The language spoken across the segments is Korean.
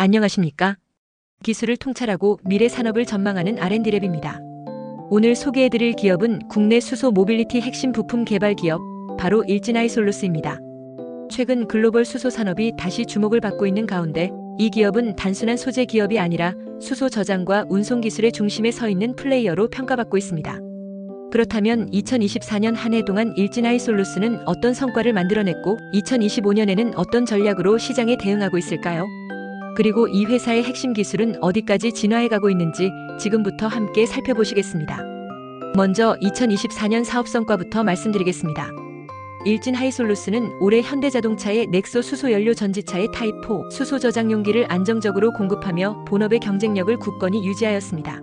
안녕하십니까? 기술을 통찰하고 미래 산업을 전망하는 R&D랩입니다. 오늘 소개해드릴 기업은 국내 수소 모빌리티 핵심 부품 개발 기업, 바로 일진하이솔루스입니다. 최근 글로벌 수소 산업이 다시 주목을 받고 있는 가운데 이 기업은 단순한 소재 기업이 아니라 수소 저장과 운송 기술의 중심에 서 있는 플레이어로 평가받고 있습니다. 그렇다면 2024년 한 해 동안 일진하이솔루스는 어떤 성과를 만들어냈고 2025년에는 어떤 전략으로 시장에 대응하고 있을까요? 그리고 이 회사의 핵심 기술은 어디까지 진화해 가고 있는지 지금부터 함께 살펴보시겠습니다. 먼저 2024년 사업 성과부터 말씀드리겠습니다. 일진하이솔루스는 올해 현대자동차의 넥소 수소연료 전지차의 타입4 수소 저장 용기를 안정적으로 공급하며 본업의 경쟁력을 굳건히 유지하였습니다.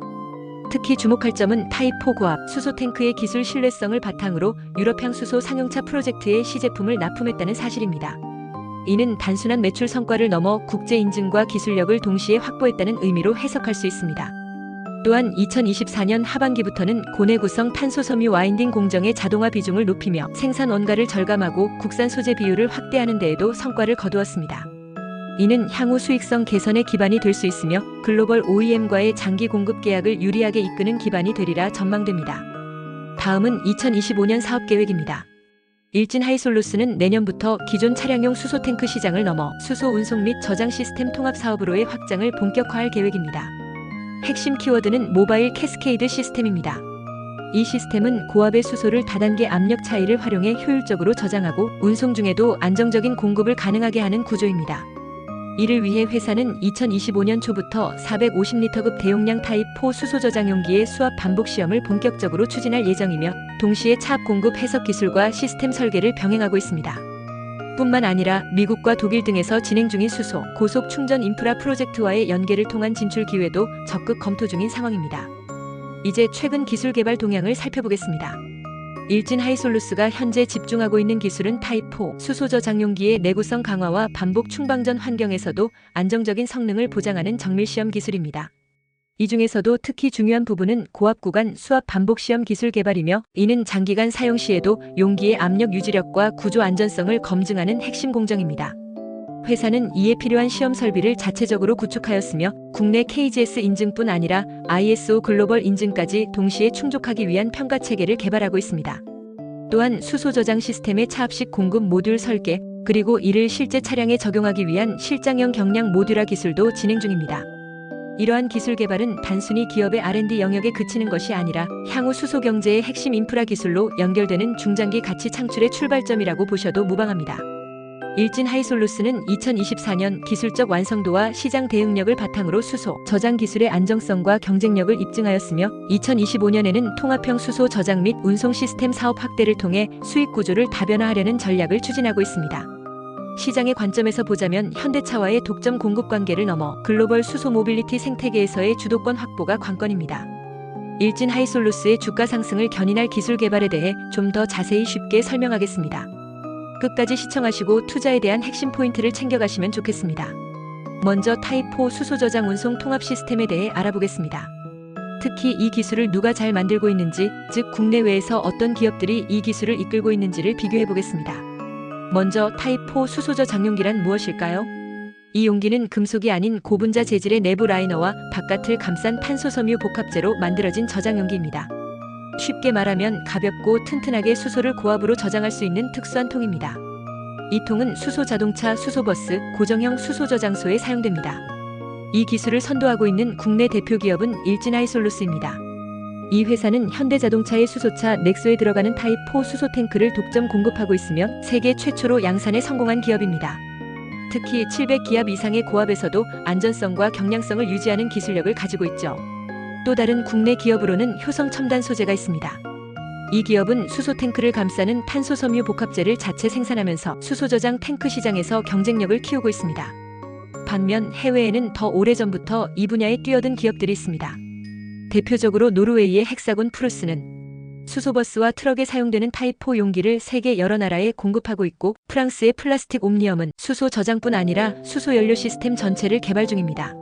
특히 주목할 점은 타입4 고압 수소 탱크의 기술 신뢰성을 바탕으로 유럽향 수소 상용차 프로젝트에 시제품을 납품했다는 사실입니다. 이는 단순한 매출 성과를 넘어 국제 인증과 기술력을 동시에 확보했다는 의미로 해석할 수 있습니다. 또한 2024년 하반기부터는 고내 구성 탄소 섬유 와인딩 공정의 자동화 비중을 높이며 생산 원가를 절감하고 국산 소재 비율을 확대하는 데에도 성과를 거두었습니다. 이는 향후 수익성 개선의 기반이 될 수 있으며 글로벌 OEM과의 장기 공급 계약을 유리하게 이끄는 기반이 되리라 전망됩니다. 다음은 2025년 사업 계획입니다. 일진하이솔루스는 내년부터 기존 차량용 수소 탱크 시장을 넘어 수소 운송 및 저장 시스템 통합 사업으로의 확장을 본격화할 계획입니다. 핵심 키워드는 모바일 캐스케이드 시스템입니다. 이 시스템은 고압의 수소를 다단계 압력 차이를 활용해 효율적으로 저장하고 운송 중에도 안정적인 공급을 가능하게 하는 구조입니다. 이를 위해 회사는 2025년 초부터 450리터급 대용량 타입4 수소 저장 용기의 수압 반복 시험을 본격적으로 추진할 예정이며 동시에 차압 공급 해석 기술과 시스템 설계를 병행하고 있습니다. 뿐만 아니라 미국과 독일 등에서 진행 중인 수소, 고속 충전 인프라 프로젝트와의 연계를 통한 진출 기회도 적극 검토 중인 상황입니다. 이제 최근 기술 개발 동향을 살펴보겠습니다. 일진하이솔루스가 현재 집중하고 있는 기술은 타입4 수소 저장 용기의 내구성 강화와 반복 충방전 환경에서도 안정적인 성능을 보장하는 정밀시험 기술입니다. 이 중에서도 특히 중요한 부분은 고압 구간 수압 반복 시험 기술 개발이며 이는 장기간 사용 시에도 용기의 압력 유지력과 구조 안전성을 검증하는 핵심 공정입니다. 회사는 이에 필요한 시험 설비를 자체적으로 구축하였으며 국내 KGS 인증뿐 아니라 ISO 글로벌 인증까지 동시에 충족하기 위한 평가 체계를 개발하고 있습니다. 또한 수소 저장 시스템의 차압식 공급 모듈 설계, 그리고 이를 실제 차량에 적용하기 위한 실장형 경량 모듈화 기술도 진행 중입니다. 이러한 기술 개발은 단순히 기업의 R&D 영역에 그치는 것이 아니라 향후 수소 경제의 핵심 인프라 기술로 연결되는 중장기 가치 창출의 출발점이라고 보셔도 무방합니다. 일진하이솔루스는 2024년 기술적 완성도와 시장 대응력을 바탕으로 수소 저장 기술의 안정성과 경쟁력을 입증하였으며 2025년에는 통합형 수소 저장 및 운송 시스템 사업 확대를 통해 수익 구조를 다변화하려는 전략을 추진하고 있습니다. 시장의 관점에서 보자면 현대차와의 독점 공급 관계를 넘어 글로벌 수소 모빌리티 생태계에서의 주도권 확보가 관건입니다. 일진하이솔루스의 주가 상승을 견인할 기술 개발에 대해 좀 더 자세히 쉽게 설명하겠습니다. 끝까지 시청하시고 투자에 대한 핵심 포인트를 챙겨가시면 좋겠습니다. 먼저 타입4 수소 저장 운송 통합 시스템에 대해 알아보겠습니다. 특히 이 기술을 누가 잘 만들고 있는지, 즉 국내외에서 어떤 기업들이 이 기술을 이끌고 있는지를 비교해 보겠습니다. 먼저 타입4 수소 저장 용기란 무엇일까요? 이 용기는 금속이 아닌 고분자 재질의 내부 라이너와 바깥을 감싼 탄소 섬유 복합재로 만들어진 저장 용기입니다. 쉽게 말하면 가볍고 튼튼하게 수소를 고압으로 저장할 수 있는 특수한 통입니다. 이 통은 수소 자동차, 수소버스, 고정형 수소 저장소에 사용됩니다. 이 기술을 선도하고 있는 국내 대표 기업은 일진하이솔루스입니다. 이 회사는 현대자동차의 수소차 넥소에 들어가는 타입4 수소 탱크를 독점 공급하고 있으며 세계 최초로 양산에 성공한 기업입니다. 특히 700기압 이상의 고압에서도 안전성과 경량성을 유지하는 기술력을 가지고 있죠. 또 다른 국내 기업으로는 효성 첨단 소재가 있습니다. 이 기업은 수소 탱크를 감싸는 탄소 섬유 복합재를 자체 생산하면서 수소 저장 탱크 시장에서 경쟁력을 키우고 있습니다. 반면 해외에는 더 오래전부터 이 분야에 뛰어든 기업들이 있습니다. 대표적으로 노르웨이의 헥사곤 프루스는 수소버스와 트럭에 사용되는 타입4 용기를 세계 여러 나라에 공급하고 있고 프랑스의 플라스틱 옴니엄은 수소 저장뿐 아니라 수소 연료 시스템 전체를 개발 중입니다.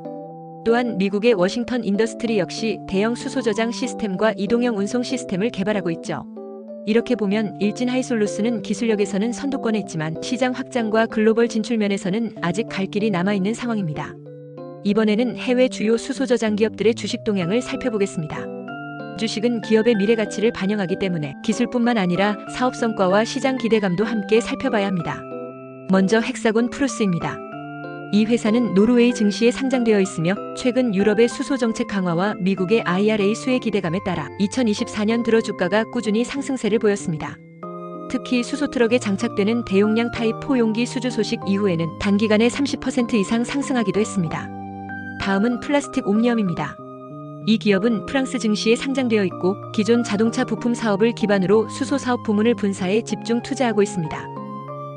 또한 미국의 워싱턴 인더스트리 역시 대형 수소 저장 시스템과 이동형 운송 시스템을 개발하고 있죠. 이렇게 보면 일진하이솔루스는 기술력에서는 선도권에 있지만 시장 확장과 글로벌 진출 면에서는 아직 갈 길이 남아있는 상황입니다. 이번에는 해외 주요 수소 저장 기업들의 주식 동향을 살펴보겠습니다. 주식은 기업의 미래 가치를 반영하기 때문에 기술뿐만 아니라 사업 성과와 시장 기대감도 함께 살펴봐야 합니다. 먼저 헥사곤 프루스입니다. 이 회사는 노르웨이 증시에 상장되어 있으며 최근 유럽의 수소 정책 강화와 미국의 IRA 수혜 기대감에 따라 2024년 들어 주가가 꾸준히 상승세를 보였습니다. 특히 수소 트럭에 장착되는 대용량 타입 4 용기 수주 소식 이후에는 단기간에 30% 이상 상승하기도 했습니다. 다음은 플라스틱 옴니엄입니다. 이 기업은 프랑스 증시에 상장되어 있고 기존 자동차 부품 사업을 기반으로 수소 사업 부문을 분사해 집중 투자하고 있습니다.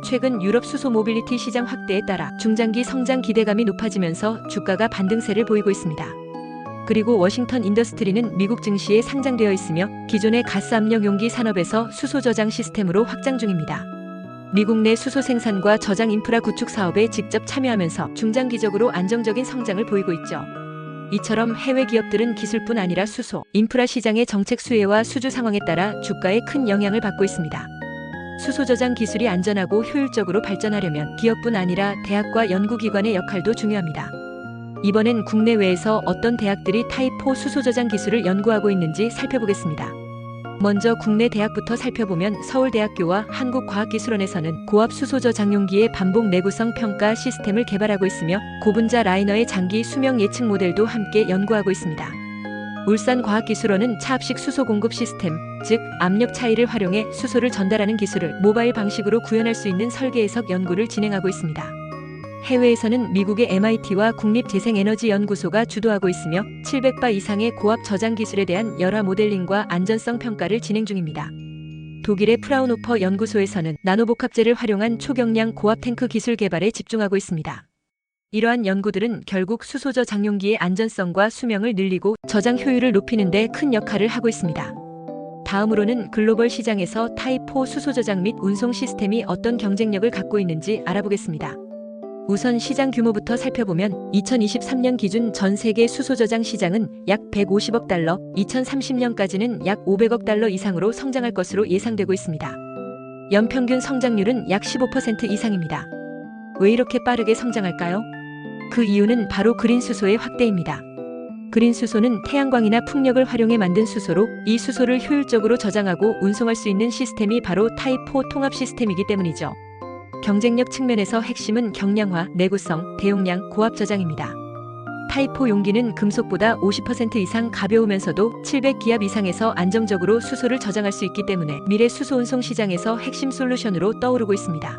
최근 유럽 수소 모빌리티 시장 확대에 따라 중장기 성장 기대감이 높아지면서 주가가 반등세를 보이고 있습니다. 그리고 워싱턴 인더스트리는 미국 증시에 상장되어 있으며 기존의 가스 압력 용기 산업에서 수소 저장 시스템으로 확장 중입니다. 미국 내 수소 생산과 저장 인프라 구축 사업에 직접 참여하면서 중장기적으로 안정적인 성장을 보이고 있죠. 이처럼 해외 기업들은 기술뿐 아니라 수소, 인프라 시장의 정책 수혜와 수주 상황에 따라 주가에 큰 영향을 받고 있습니다. 수소 저장 기술이 안전하고 효율적으로 발전하려면 기업뿐 아니라 대학과 연구기관의 역할도 중요합니다. 이번엔 국내외에서 어떤 대학들이 타입 4 수소 저장 기술을 연구하고 있는지 살펴보겠습니다. 먼저 국내 대학부터 살펴보면 서울대학교와 한국과학기술원에서는 고압 수소 저장용기의 반복 내구성 평가 시스템을 개발하고 있으며 고분자 라이너의 장기 수명 예측 모델도 함께 연구하고 있습니다. 울산과학기술원은 차압식 수소 공급 시스템, 즉 압력 차이를 활용해 수소를 전달하는 기술을 모바일 방식으로 구현할 수 있는 설계 해석 연구를 진행하고 있습니다. 해외에서는 미국의 MIT와 국립재생에너지연구소가 주도하고 있으며 700바 이상의 고압 저장 기술에 대한 열화 모델링과 안전성 평가를 진행 중입니다. 독일의 프라운호퍼 연구소에서는 나노복합재를 활용한 초경량 고압 탱크 기술 개발에 집중하고 있습니다. 이러한 연구들은 결국 수소 저장용기의 안전성과 수명을 늘리고 저장 효율을 높이는 데 큰 역할을 하고 있습니다. 다음으로는 글로벌 시장에서 타입 4 수소 저장 및 운송 시스템이 어떤 경쟁력을 갖고 있는지 알아보겠습니다. 우선 시장 규모부터 살펴보면 2023년 기준 전 세계 수소 저장 시장은 약 150억 달러, 2030년까지는 약 500억 달러 이상으로 성장할 것으로 예상되고 있습니다. 연평균 성장률은 약 15% 이상입니다. 왜 이렇게 빠르게 성장할까요? 그 이유는 바로 그린 수소의 확대입니다. 그린 수소는 태양광이나 풍력을 활용해 만든 수소로 이 수소를 효율적으로 저장하고 운송할 수 있는 시스템이 바로 타입 4 통합 시스템이기 때문이죠. 경쟁력 측면에서 핵심은 경량화, 내구성, 대용량, 고압 저장입니다. 타입 4 용기는 금속보다 50% 이상 가벼우면서도 700기압 이상에서 안정적으로 수소를 저장할 수 있기 때문에 미래 수소 운송 시장에서 핵심 솔루션으로 떠오르고 있습니다.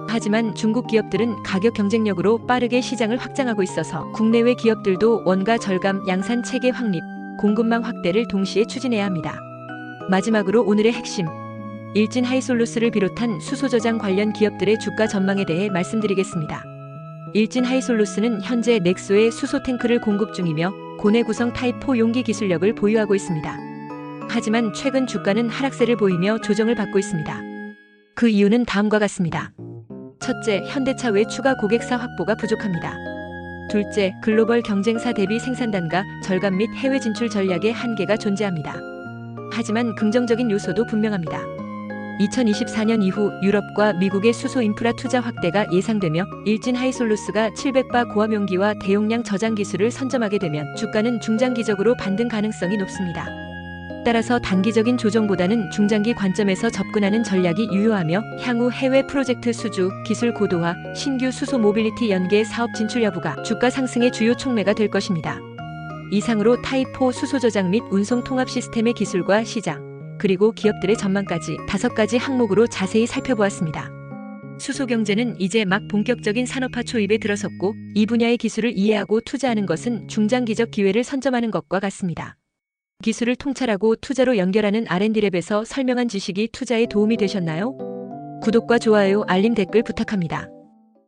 하지만 중국 기업들은 가격 경쟁력으로 빠르게 시장을 확장하고 있어서 국내외 기업들도 원가 절감, 양산 체계 확립, 공급망 확대를 동시에 추진해야 합니다. 마지막으로 오늘의 핵심, 일진 하이솔루스를 비롯한 수소 저장 관련 기업들의 주가 전망에 대해 말씀드리겠습니다. 일진 하이솔루스는 현재 넥소에 수소 탱크를 공급 중이며 고내 구성 타입 4 용기 기술력을 보유하고 있습니다. 하지만 최근 주가는 하락세를 보이며 조정을 받고 있습니다. 그 이유는 다음과 같습니다. 첫째, 현대차 외 추가 고객사 확보가 부족합니다. 둘째, 글로벌 경쟁사 대비 생산단가, 절감 및 해외 진출 전략의 한계가 존재합니다. 하지만 긍정적인 요소도 분명합니다. 2024년 이후 유럽과 미국의 수소 인프라 투자 확대가 예상되며 일진 하이솔루스가 700바 고압용기와 대용량 저장 기술을 선점하게 되면 주가는 중장기적으로 반등 가능성이 높습니다. 따라서 단기적인 조정보다는 중장기 관점에서 접근하는 전략이 유효하며 향후 해외 프로젝트 수주, 기술 고도화, 신규 수소 모빌리티 연계 사업 진출 여부가 주가 상승의 주요 촉매가 될 것입니다. 이상으로 타입 4 수소 저장 및 운송 통합 시스템의 기술과 시장, 그리고 기업들의 전망까지 5가지 항목으로 자세히 살펴보았습니다. 수소 경제는 이제 막 본격적인 산업화 초입에 들어섰고 이 분야의 기술을 이해하고 투자하는 것은 중장기적 기회를 선점하는 것과 같습니다. 기술을 통찰하고 투자로 연결하는 R&D랩에서 설명한 지식이 투자에 도움이 되셨나요? 구독과 좋아요, 알림 댓글 부탁합니다.